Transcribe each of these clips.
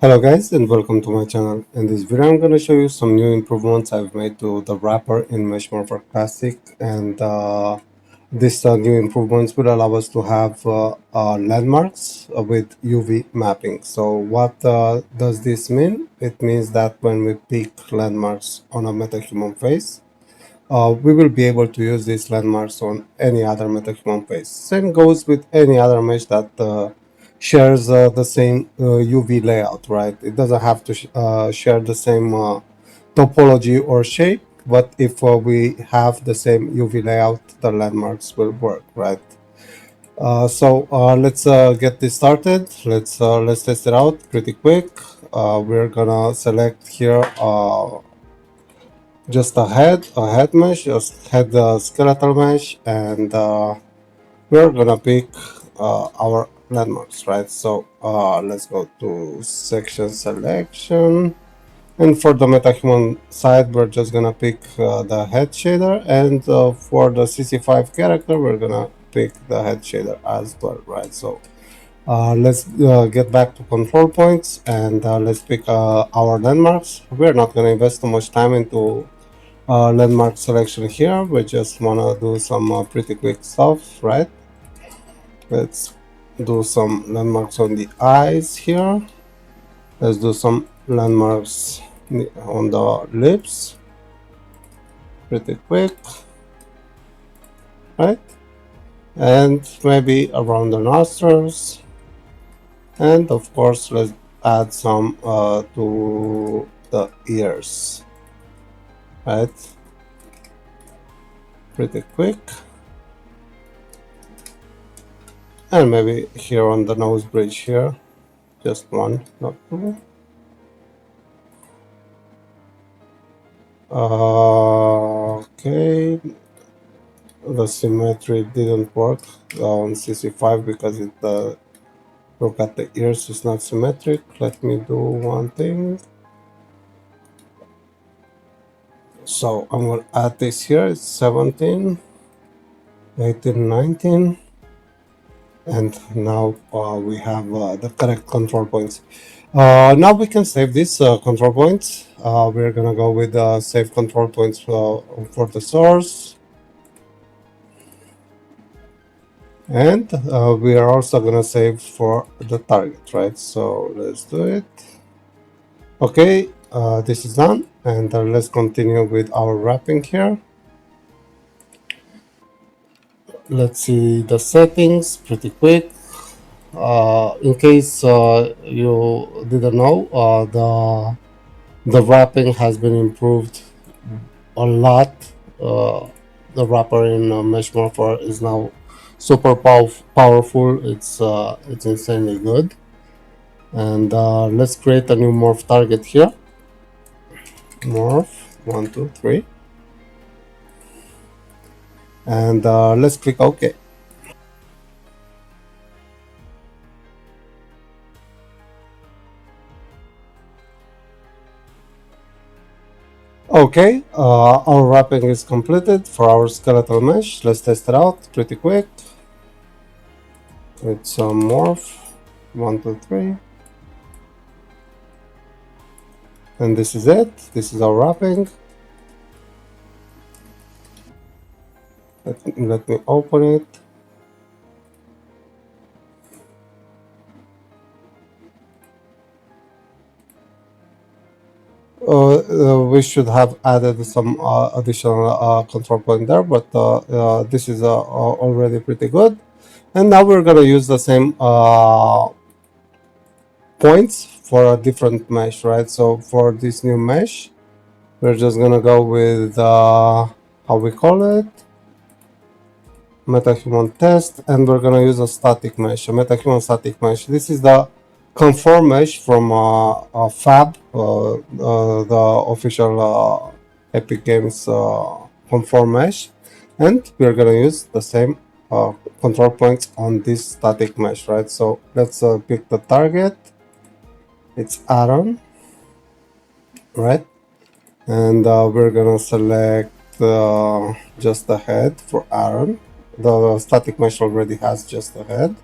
Hello guys and welcome to my channel. In this video I'm going to show you some new improvements I've made to the wrapper in Mesh Morpher Classic, and these new improvements will allow us to have landmarks with UV mapping. So what does this mean? It means that when we pick landmarks on a MetaHuman face, we will be able to use these landmarks on any other MetaHuman face. Same goes with any other mesh that shares the same UV layout, right? It doesn't have to share the same topology or shape, but if we have the same UV layout, the landmarks will work, right? So let's get this started. Let's test it out pretty quick. We're gonna select here just a head mesh, just head skeletal mesh, and we're gonna pick our landmarks, right? So let's go to section selection, and for the metahuman side we're just gonna pick the head shader, and for the CC5 character we're gonna pick the head shader as well, right? So let's get back to control points, and let's pick our landmarks. We're not gonna invest too much time into landmark selection here. We just want to do some pretty quick stuff, right? Let's do some landmarks on the eyes here. Let's do some landmarks on the lips pretty quick, right? And maybe around the nostrils, and of course let's add some to the ears, right? Pretty quick. And maybe here on the nose bridge here, just one, not two. Okay, the symmetry didn't work on CC5 because it look at the ears is not symmetric. Let me do one thing. So I'm gonna add this here. It's 17, 18, 19, and now we have the correct control points. Now we can save these control points. We're gonna go with save control points for the source. And we are also gonna save for the target, right? So let's do it. Okay, this is done, and let's continue with our wrapping here. Let's see the settings pretty quick. In case you didn't know, the wrapping has been improved a lot. The wrapper in Mesh Morpher is now super powerful. It's insanely good. And let's create a new morph target here. Morph 1, 2, 3, and let's click OK. Okay, our wrapping is completed for our skeletal mesh. Let's test it out pretty quick. It's a morph 1, 2, 3, and this is it. This is our wrapping. Let me open it. We should have added some additional control point there, but this is already pretty good. And now we're gonna use the same points for a different mesh, right? So for this new mesh, we're just gonna go with how we call it, MetaHuman test, and we're gonna use a static mesh, a MetaHuman static mesh. This is the conform mesh from Fab, the official Epic Games conform mesh, and we're gonna use the same control points on this static mesh, right? So let's pick the target. It's Aaron, right? And we're gonna select just the head for Aaron. The static mesh already has just the head.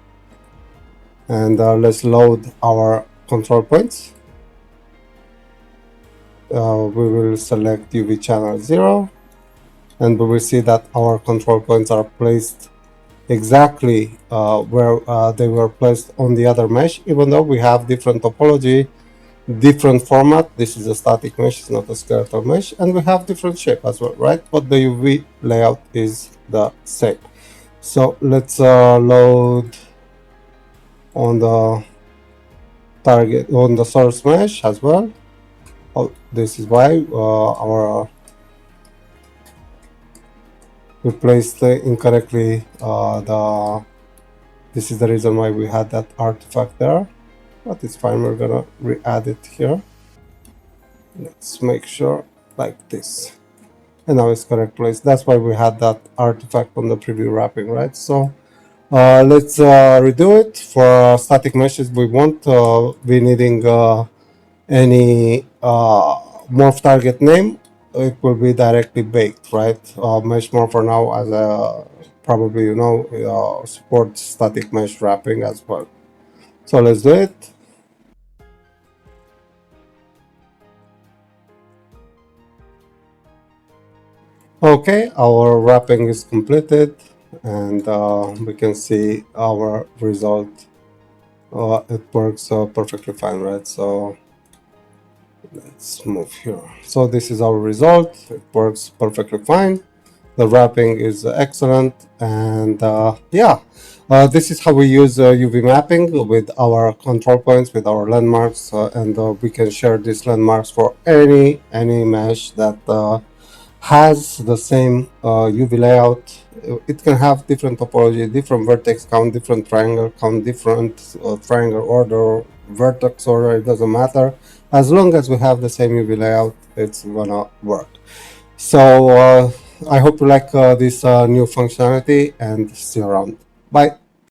And let's load our control points. we will select UV channel 0, and we will see that our control points are placed exactly where they were placed on the other mesh, even though we have different topology, different format. This is a static mesh, it's not a skeletal mesh, and we have different shape as well, right? But the UV layout is the same. So let's load on the target, on the source mesh as well. Oh, this is why our we placed incorrectly the this is the reason why we had that artifact there, but it's fine. We're gonna re-add it here. Let's make sure like this, and now it's correct place. That's why we had that artifact on the preview wrapping, right? So let's redo it. For static meshes, we won't be needing any morph target name. It will be directly baked, right? Mesh Morpher now, as probably you know, supports static mesh wrapping as well. So let's do it. Okay, our wrapping is completed, and we can see our result. It works perfectly fine, right? So let's move here. So this is our result. It works perfectly fine. The wrapping is excellent, and yeah, this is how we use UV mapping with our control points, with our landmarks, and we can share these landmarks for any mesh that has the same UV layout. It can have different topology, different vertex count, different triangle count, different triangle order, vertex order. It doesn't matter. As long as we have the same UV layout, it's gonna work. So I hope you like this new functionality, and see you around. Bye.